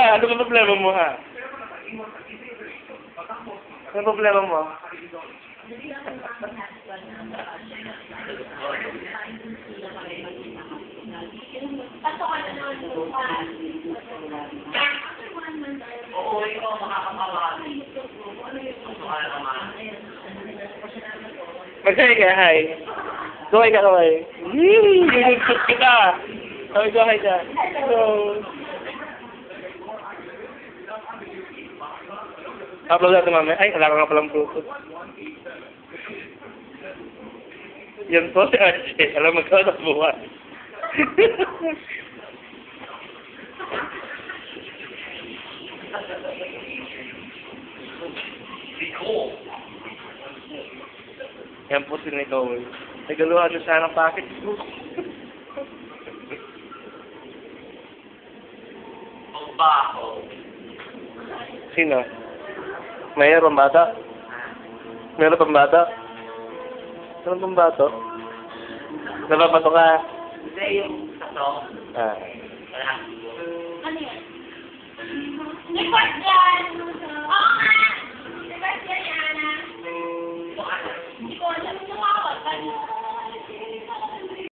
Ano ba problema mo, ha? Ano problema mo? Oo, ikaw makakapawali. Mag-hi ka, hi. Go-hi ka, kaway. Ginigpot kita. Kaway, go-hi ka. Hello. Upload natin mamaya. Ay, wala ka nga palang Bluetooth. Yan po si Archie. Alam mo ka na buwan. Yan po si Nicole. Nagaluhan na siya ng package po. Ang baho. Sino? Mayroon bata? Meron pang bata? Meron pang bata? Napapato ka? Hindi yung tato. Ah. Wala. Ano yan? Report yan! Oo nga!